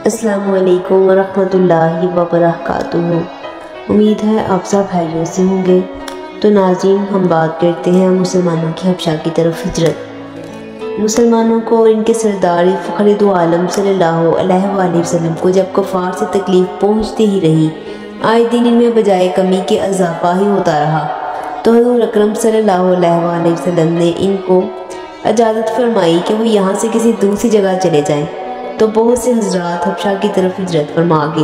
अस्सलामु अलैकुम वरहमतुल्लाहि वबरकातुहू। उम्मीद है आप सब खैरियत से होंगे। तो नाज़रीन, हम बात करते हैं मुसलमानों की हबशा की तरफ हिजरत। मुसलमानों को और इनके सरदार फ़ख्र दो आलम सल्लल्लाहु अलैहि वसल्लम को जब कुफ़ार से तकलीफ़ पहुँचती ही रही, आए दिन इनमें बजाय कमी के इज़ाफ़ा ही होता रहा। तो हुज़ूर अकरम सल्लल्लाहु अलैहि वसल्लम ने इनको इजाज़त फरमाई कि वो यहाँ से किसी दूसरी जगह चले जाएं। तो बहुत से हज़रात हबशा की तरफ हिजरत फरमा गए।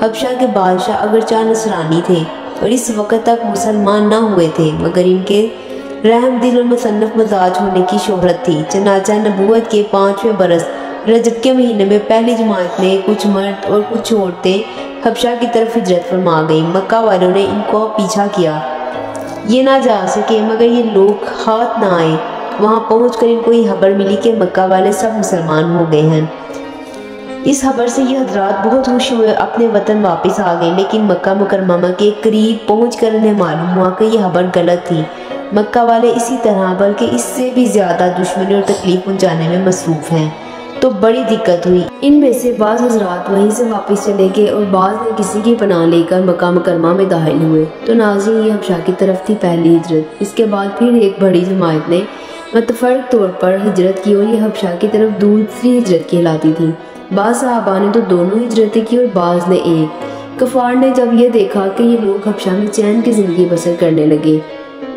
हबशा के बादशाह अगरचे नसरानी थे और इस वक्त तक मुसलमान ना हुए थे, मगर इनके रहम दिल और मुसन्नफ मजाज होने की शोहरत थी। चनाचा नबूवत के 5वें बरस रजब के महीने में पहली जमात में कुछ मर्द और कुछ औरतें हबशा की तरफ हिजरत फरमा गई। मक्का वालों ने इनको पीछा किया, ये ना जा सके, मगर ये लोग हाथ ना आए। वहाँ पहुँचकर इनको ये खबर मिली कि मक्का वाले सब मुसलमान हो गए हैं। इस खबर से ये हजरात बहुत खुश हुए, अपने वतन वापस आ गए। लेकिन मक्का मुकर्रमा के करीब पहुंचकर उन्हें मालूम हुआ कि यह खबर गलत थी। मक्का वाले इसी तरह बल्कि इससे भी ज़्यादा दुश्मनी और तकलीफ पहुंचाने में मसरूफ़ हैं। तो बड़ी दिक्कत हुई। इनमें से बाज़ हजरात वहीं से वापस चले गए और बाज़ ने किसी की पनाह लेकर मक्का मुकर्रमा में दाखिल हुए। तो नाज़रीन, ये हबशा की तरफ थी पहली हिजरत। इसके बाद फिर एक बड़ी जमात ने मुतफर्रिक तौर पर हिजरत की और ये हबशा की तरफ दूसरी हिजरत कहलाती थी। बाज़ सहाबा ने तो दोनों हिजरतें की और बाज़ ने एक। कफ़ार ने जब यह देखा कि ये लोग हबशा में चैन की ज़िंदगी बसर करने लगे,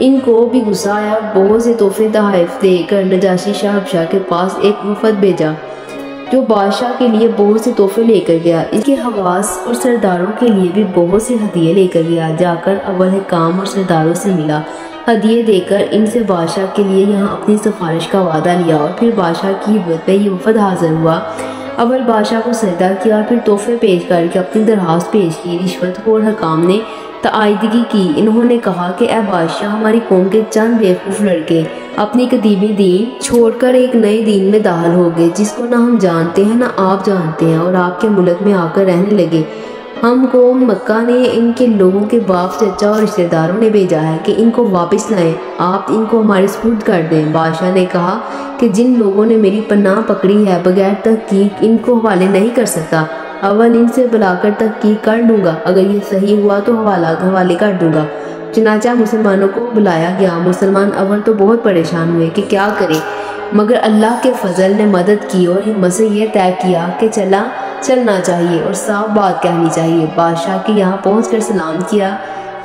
इनको भी गुस्सा आया। बहुत से तोहफे तोहफ़ देकर नजाशी शाह हबशा के पास एक वफद भेजा जो बादशाह के लिए बहुत से तोहफे लेकर गया। इसके हवास और सरदारों के लिए भी बहुत से हदिये लेकर गया। जाकर अव्वल काम और सरदारों से मिला, हदिये देकर इनसे बादशाह के लिए यहाँ अपनी सिफारिश का वादा लिया और फिर बादशाह की हिम्मत पे ये वफद हाजिर हुआ। अव्वल बादशाह को सजदा किया और फिर तोहफे पेश करके अपनी दरख्वास्त पेश की। रिश्वतखोर हकाम ने तायदगी की। इन्होंने कहा कि ए बादशाह, हमारी कौम के चंद बेवकूफ़ लड़के अपनी कदीमी दीन छोड़कर एक नए दीन में दाखिल हो गए, जिसको ना हम जानते हैं ना आप जानते हैं, और आपके मुल्क में आकर रहने लगे। हमको मक्का ने इनके लोगों के बाप, चचा और रिश्तेदारों ने भेजा है कि इनको वापस लाएं, आप इनको हमारे सुपुर्द कर दें। बादशाह ने कहा कि जिन लोगों ने मेरी पनाह पकड़ी है, बगैर तहकीक इनको हवाले नहीं कर सकता। अव्वल इनसे बुलाकर तहकीक कर लूँगा, अगर ये सही हुआ तो हवाले कर दूँगा। चुनाचा मुसलमानों को बुलाया गया। मुसलमान अव्वल तो बहुत परेशान हुए कि क्या करें, मगर अल्लाह के फजल ने मदद की और हिम्मत से यह तय किया कि चलना चाहिए और साफ बात कहनी चाहिए। बादशाह के यहाँ पहुँचकर सलाम किया।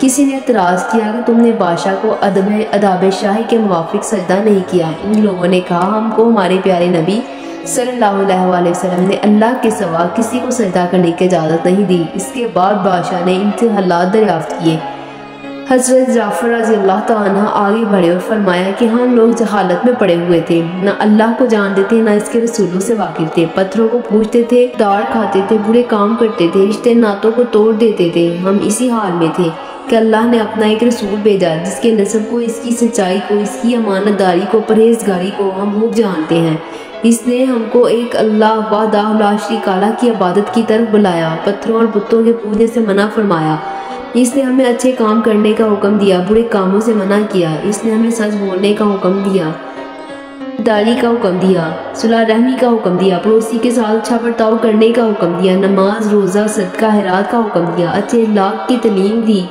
किसी ने एतराज़ किया कि तुमने बादशाह को अदाब शाही के मुवाफिक सजदा नहीं किया। इन लोगों ने कहा, हमको हमारे प्यारे नबी सल्लल्लाहु अलैहि वसल्लम ने अल्लाह के सिवा किसी को सजदा करने की इजाज़त नहीं दी। इसके बाद बादशाह ने इनसे हालात दरियाफ्त किए। हज़रत जाफ़र रज़ी अल्लाह तआला अन्हु आगे बढ़े और फरमाया कि हम लोग जहालत में पड़े हुए थे, ना अल्लाह को जानते थे ना इसके रसूलों से वाकिफ थे। पत्थरों को पूजते थे, दाड़ खाते थे, बुरे काम करते थे, रिश्ते नातों को तोड़ देते थे। हम इसी हाल में थे कि अल्लाह ने अपना एक रसूल भेजा जिसके नस्ब को, इसकी सच्चाई को, इसकी अमानतदारी को, परहेजगारी को हम खूब जानते हैं। इसने हमको एक अल्लाह वाहदाहु ला शरीका लह की इबादत की तरफ बुलाया, पत्थरों और बुतों के पूजने से मना फरमाया। इसने हमें अच्छे काम करने का हुक्म दिया, बुरे कामों से मना किया। इसने हमें सच बोलने का हुक्म दिया, दारी का हुक्म दिया, सुलह रहमी का हुक्म दिया, पड़ोसी के साथ अच्छा बर्ताव करने का हुक्म दिया, नमाज, रोज़ा, सदका, खैरात का हुक्म दिया, अच्छे अखलाक की तालीम दी,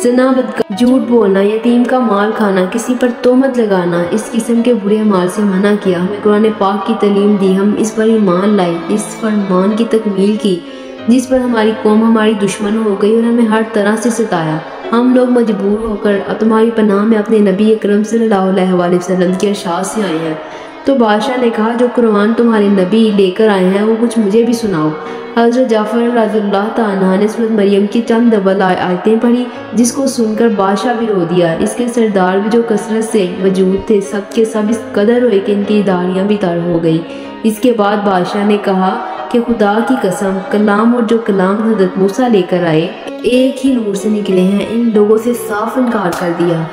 ज़िना, झूठ बोलना, यतीम का माल खाना, किसी पर तोहमत लगाना, इस किस्म के बुरे माल से मना किया। हमें कुरान पाक की तालीम दी, हम इस पर ईमान लाए, इस फरमान की तकमील की जिस पर हमारी कौम हमारी दुश्मन हो गई और हमें हर तरह से सताया। हम लोग मजबूर होकर तुम्हारी पनाह में अपने नबी अकरम सल्लल्लाहु अलैहि वसल्लम के इरशाद से आए हैं। तो बादशाह ने कहा, जो कुरान तुम्हारे नबी लेकर आए हैं वो कुछ मुझे भी सुनाओ। हज़रत जाफ़र रज़ी अल्लाह तआला अन्हु ने सूरत मरियम की चंद अव्वल आयतें पढ़ी, जिसको सुनकर बादशाह भी रो दिया। इसके सरदार भी जो कसरत से मौजूद थे, सब के सब इस कदर हुए कि इनकी दाढ़ियाँ भी तर हो गई। इसके बाद बादशाह ने कहा कि खुदा की कसम, कलाम और जो कलाम हज़रत मूसा लेकर आए एक ही नूर से निकले हैं। इन लोगों से साफ इनकार कर दिया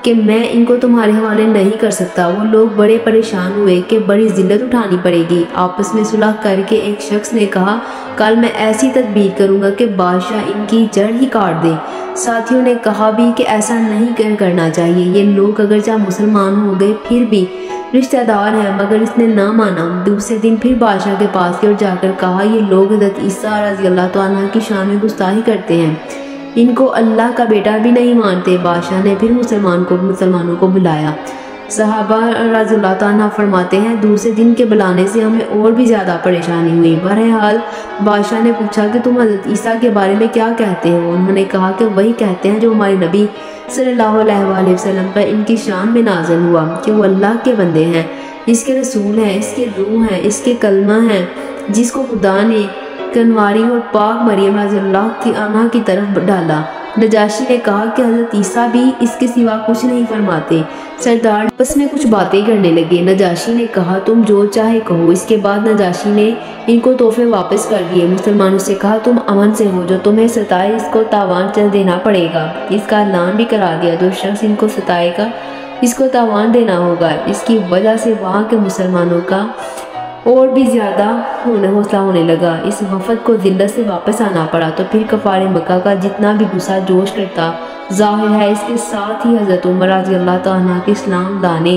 कि मैं इनको तुम्हारे हवाले नहीं कर सकता। वो लोग बड़े परेशान हुए कि बड़ी जिल्लत उठानी पड़ेगी। आपस में सुलह करके एक शख्स ने कहा, कल मैं ऐसी तदबीर करूंगा कि बादशाह इनकी जड़ ही काट दे। साथियों ने कहा भी कि ऐसा नहीं करना चाहिए। ये लोग अगर चाहे मुसलमान हो गए फिर भी رشتہ دار ہے، مگر اس نے نہ مانا۔ دوسرے دن پھر بادشاہ کے پاس گئے اور جا کر کہا یہ لوگ حضرت عیسیٰ رضی اللہ عنہ کی شان میں گستاخی کرتے ہیں، ان کو اللہ کا بیٹا بھی نہیں مانتے۔ بادشاہ نے پھر مسلمانوں کو بلایا۔ صحابہ رضی اللہ عنہ فرماتے ہیں دوسرے دن کے بلانے سے ہمیں اور بھی زیادہ پریشانی ہوئی۔ بہرحال بادشاہ نے پوچھا کہ تم حضرت عیسیٰ کے بارے میں کیا کہتے ہو؟ انہوں نے کہا کہ وہی کہتے ہیں جو ہمارے نبی صلی اللہ علیہ وآلہ وسلم پر ان کی شان میں نازل ہوا کہ وہ اللہ کے بندے ہیں، اس کے رسول ہیں، اس کے روح ہیں، اس کے کلمہ ہیں، جس کو خدا نے کنواری اور پاک مریم رضی اللہ عنہا کی طرف ڈالا۔ نجاشی نے کہا کہ حضرت عیسیٰ بھی اس کے سوا کچھ نہیں فرماتے۔ سردار آپس میں کچھ باتیں کرنے لگے۔ نجاشی نے کہا تم جو چاہے کہو۔ اس کے بعد نجاشی نے ان کو تحفے واپس کر دیے۔ مسلمانوں سے کہا تم امن سے ہو، جو تمہیں ستائے اس کو تاوان چل دینا پڑے گا۔ اس کا اعلان بھی کرا دیا جو شخص ان کو ستائے گا اس کو تاوان دینا ہوگا۔ اس کی وجہ سے وہاں کے مسلمانوں کا اور بھی زیادہ حوصلہ ہونے لگا۔ اس وفد کو ذلت سے واپس آنا پڑا تو پھر کفار مکہ کا جتنا بھی غصہ جوش کرتا ظاہر ہے، اس کے ساتھ ہی حضرت عمر رضی اللہ عنہ کے اسلام لانے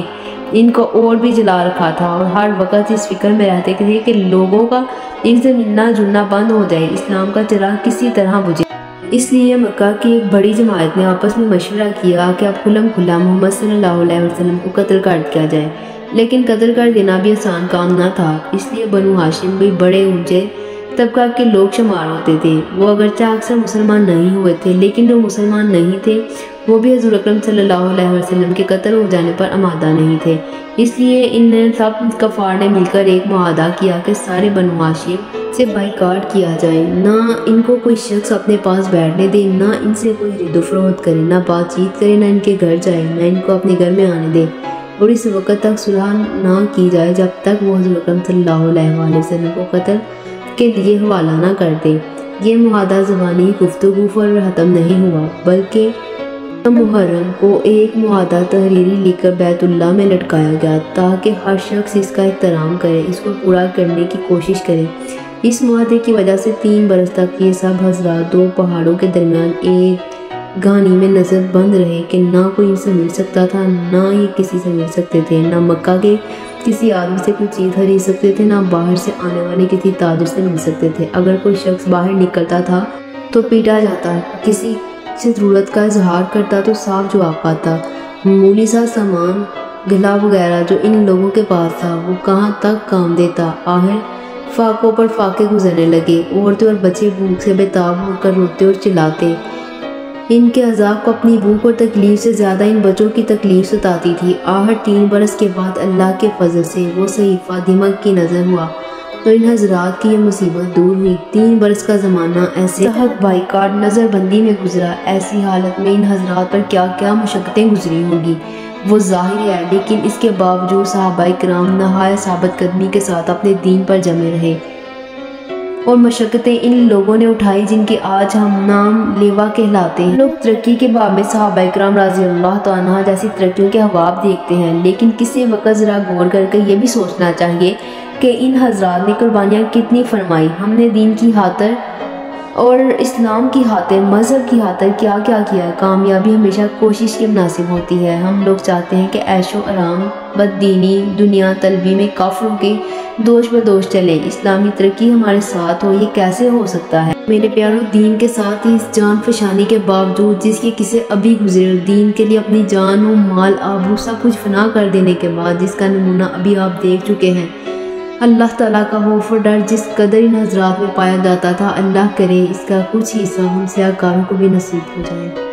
ان کو اور بھی جلا رکھا تھا، اور ہر وقت اس فکر میں رہتے تھے کہ لوگوں کا ان سے ملنا جلنا بند ہو جائے، اسلام کا چراغ کسی طرح بجھے۔ اس لیے مکہ کی ایک بڑی جماعت نے آپس میں مشورہ کیا کہ اب کھلم کھلا محمد صلی اللہ علیہ وسلم کو قتل کر دیا جائے، لیکن قتل کر دینا بھی آسان کام نہ تھا۔ اس لیے بنو ہاشم بھی بڑے اونچے طبقہ کے لوگ شمار ہوتے تھے۔ وہ اگرچہ اکثر مسلمان نہیں ہوئے تھے، لیکن جو مسلمان نہیں تھے وہ بھی حضور اکرم صلی اللہ علیہ وسلم کے قتل ہو جانے پر آمادہ نہیں تھے۔ اس لیے ان سب کفار نے مل کر ایک معاہدہ کیا کہ سارے بنو ہاشم سے بائیکاٹ کیا جائے، نہ ان کو کوئی شخص اپنے پاس بیٹھنے دے، نہ ان سے کوئی خرید و فروخت کرے، نہ بات چیت کرے، نہ ان کے گھر جائے، نہ ان کو اپنے گھر میں آنے دے، اور اس وقت تک صلح نہ کی جائے جب تک وہ حضور اکرم صلی اللہ علیہ وآلہ وسلم کو قتل کے لیے حوالہ نہ کر دے۔ یہ معاہدہ زبانی گفتگو پر ختم نہیں ہوا، بلکہ محرم کو ایک معاہدہ تحریری لکھ کر بیت اللہ میں لٹکایا گیا تاکہ ہر شخص اس کا احترام کرے، اس کو پورا کرنے کی کوشش کرے۔ اس معاہدے کی وجہ سے 3 برس تک یہ سب حضرات 2 پہاڑوں کے درمیان ایک گھانی میں نظر بند رہے کہ نہ کوئی ان سے مل سکتا تھا، نہ یہ کسی سے مل سکتے تھے، نہ مکہ کے کسی آدمی سے کوئی چیز خرید سکتے تھے، نہ باہر سے آنے والے کسی تاجر سے مل سکتے تھے۔ اگر کوئی شخص باہر نکلتا تھا تو پیٹا جاتا، کسی سے ضرورت کا اظہار کرتا تو صاف جواب پاتا۔ معمولی سا سامان گلا وغیرہ جو ان لوگوں کے پاس تھا وہ کہاں تک کام دیتا۔ آخر فاقوں پر فاقے گزرنے لگے، عورتیں اور بچے بھوک سے بےتاب ہو کر روتے اور چلاتے۔ ان کے عذاب کو اپنی بھوک اور تکلیف سے زیادہ ان بچوں کی تکلیف ستاتی تھی۔ آخر 3 برس کے بعد اللہ کے فضل سے وہ صحیفہ دمشق کی نظر ہوا تو ان حضرات کی یہ مصیبت دور ہوئی۔ 3 برس کا زمانہ ایسے تحت بائیکاٹ نظر بندی میں گزرا۔ ایسی حالت میں ان حضرات پر کیا کیا مشقتیں گزری ہوں گی وہ ظاہر ہے، لیکن اس کے باوجود صحابہ کرام نہایت ثابت قدمی کے ساتھ اپنے دین پر جمے رہے، اور مشقتیں ان لوگوں نے اٹھائی جن کے آج ہم نام لیوا کہلاتے ہیں۔ لوگ ترقی کے باب میں صحابہ کرام رضی اللہ عنہ جیسی ترقیوں کے خواب دیکھتے ہیں، لیکن کسی وقت ذرا غور کر کے یہ بھی سوچنا چاہیے کہ ان حضرات نے قربانیاں کتنی فرمائی۔ ہم نے دین کی خاطر اور اسلام کی خاطر، مذہب کی خاطر کیا کیا کیا۔ کامیابی ہمیشہ کوشش کی مناسب ہوتی ہے۔ ہم لوگ چاہتے ہیں کہ عیش و آرام، بددینی، دنیا طلبی میں کافروں کے دوش بدوش چلے، اسلامی ترقی ہمارے ساتھ ہو، یہ کیسے ہو سکتا ہے؟ میرے پیاروں، دین کے ساتھ اس جان فشانی کے باوجود جس کی کسے ابھی گزرے، دین کے لیے اپنی جان و مال آبرو سب کچھ فنا کر دینے کے بعد جس کا نمونہ ابھی آپ دیکھ چکے ہیں، اللہ تعالیٰ کا خوف اور ڈر جس قدر ان حضرات میں پایا جاتا تھا، اللہ کرے اس کا کچھ حصہ ہم سیاہ کاروں کو بھی نصیب ہو جائے۔